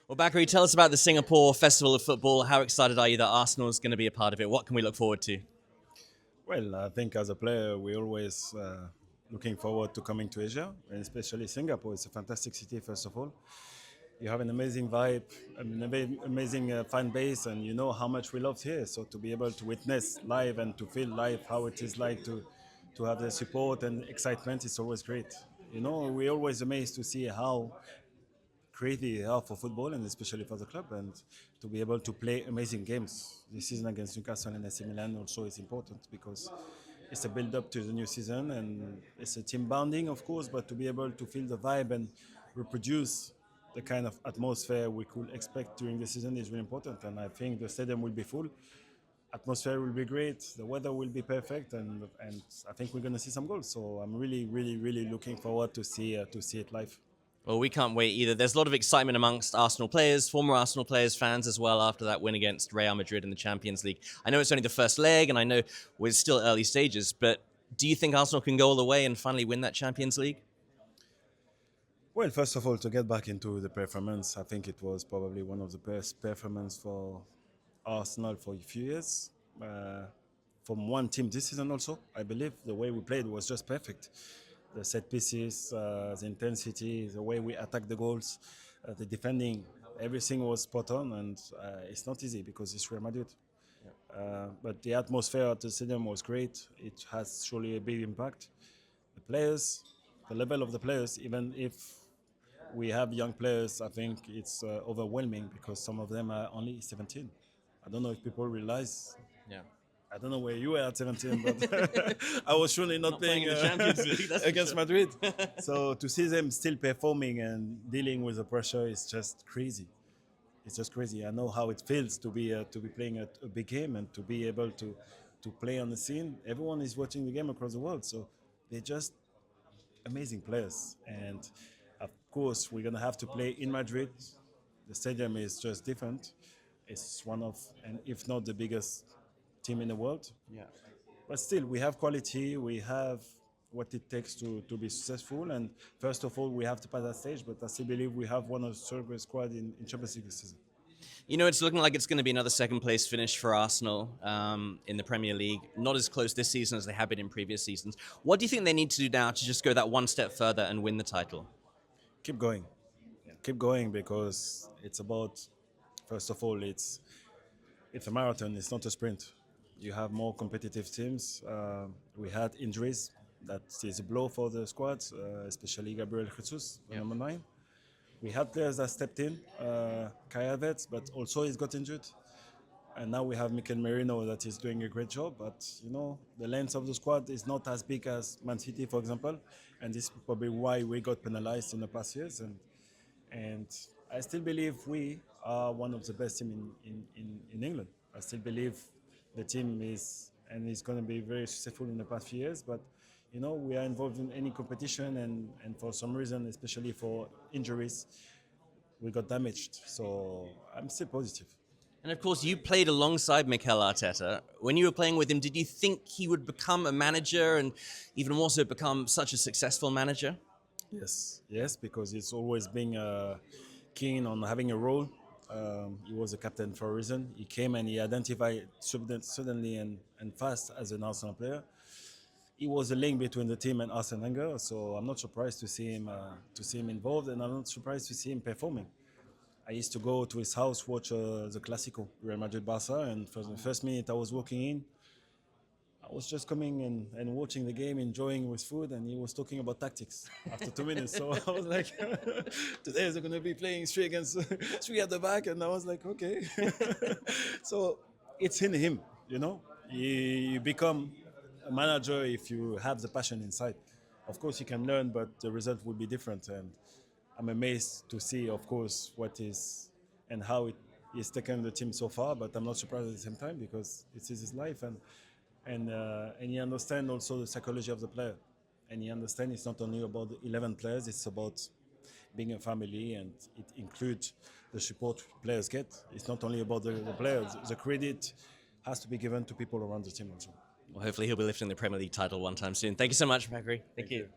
Well, Bacary, tell us about the Singapore Festival of Football. How excited are you that Arsenal is going to be a part of it? What can we look forward to? Well, I think as a player, we always looking forward to coming to Asia, and especially Singapore. It's a fantastic city, first of all. You have an amazing vibe, amazing fan base, and you know how much we love here. So to be able to witness live and to feel live how it is like to have the support and excitement is always great. You know, we're always amazed to see how crazy they are for football and especially for the club, and to be able to play amazing games this season against Newcastle and AC Milan also is important because it's a build up to the new season and it's a team bonding of course, but to be able to feel the vibe and reproduce the kind of atmosphere we could expect during the season is really important, and I think the stadium will be full, atmosphere will be great, the weather will be perfect, and I think we're going to see some goals, so I'm really looking forward to see it live. Well, we can't wait either. There's a lot of excitement amongst Arsenal players, former Arsenal players, fans as well after that win against Real Madrid in the Champions League. I know it's only the first leg and I know we're still early stages, but do you think Arsenal can go all the way and finally win that Champions League? Well, first of all, to get back into the performance, I think it was probably one of the best performances for Arsenal for a few years. From one team this season also, I believe the way we played was just perfect. The set pieces, the intensity, the way we attacked the goals, the defending, everything was spot on, and it's not easy because it's Real Madrid. But the atmosphere at the stadium was great. It has surely a big impact. The players, the level of the players, even if we have young players, I think it's overwhelming because some of them are only 17. I don't know if people realize. Yeah. I don't know where you were at 17, but I was surely not, Not playing playing in the Champions League, that's for against sure. Madrid. So to see them still performing and dealing with the pressure is just crazy. It's just crazy. I know how it feels to be playing a big game and to be able to play on the scene. Everyone is watching the game across the world, so they're just amazing players. And of course, we're gonna have to play in Madrid. The stadium is just different. It's one of, and if not the biggest team in the world. Yeah. But still, we have quality. We have what it takes to be successful. And first of all, we have to pass that stage. But I still believe we have one of the strongest squad in Champions League this season. You know, it's looking like it's going to be another second place finish for Arsenal in the Premier League. Not as close this season as they have been in previous seasons. What do you think they need to do now to just go that one step further and win the title? Keep going. Keep going because it's about, first of all, it's a marathon. It's not a sprint. You have more competitive teams. We had injuries. That is a blow for the squad, especially Gabriel Jesus, the number 9. We had players that stepped in, Kai Havertz, but also he's got injured. And now we have Mikel Merino that is doing a great job. But you know, the length of the squad is not as big as Man City, for example, and this is probably why we got penalized in the past years. And I still believe we are one of the best team in England. I still believe the team is and is going to be very successful in the past few years. But you know, we are involved in any competition, and for some reason, especially for injuries, we got damaged. So I'm still positive. And of course, you played alongside Mikel Arteta. When you were playing with him, did you think he would become a manager and even more so become such a successful manager? Yes, because he's always been keen on having a role. He was a captain for a reason. He came and he identified suddenly and fast as an Arsenal player. He was a link between the team and Arsene Wenger, so I'm not surprised to see him involved, and I'm not surprised to see him performing. I used to go to his house, watch the Clásico, Real Madrid Barca, and for the first minute I was walking in, I was just coming and watching the game, enjoying with food, and he was talking about tactics after 2 minutes. So I was like, today they're going to be playing three against three at the back, and I was like, okay. So it's in him, you know. You become a manager if you have the passion inside. Of course, you can learn, but the result will be different. And I'm amazed to see, of course, what is and how it is taken the team so far. But I'm not surprised at the same time because it is his life, and he understands also the psychology of the player, and he understands it's not only about the 11 players, it's about being a family, and it includes the support players get. It's not only about the players. The credit has to be given to people around the team also. Well, hopefully he'll be lifting the Premier League title one time soon. Thank you so much, Bacary. Thank you.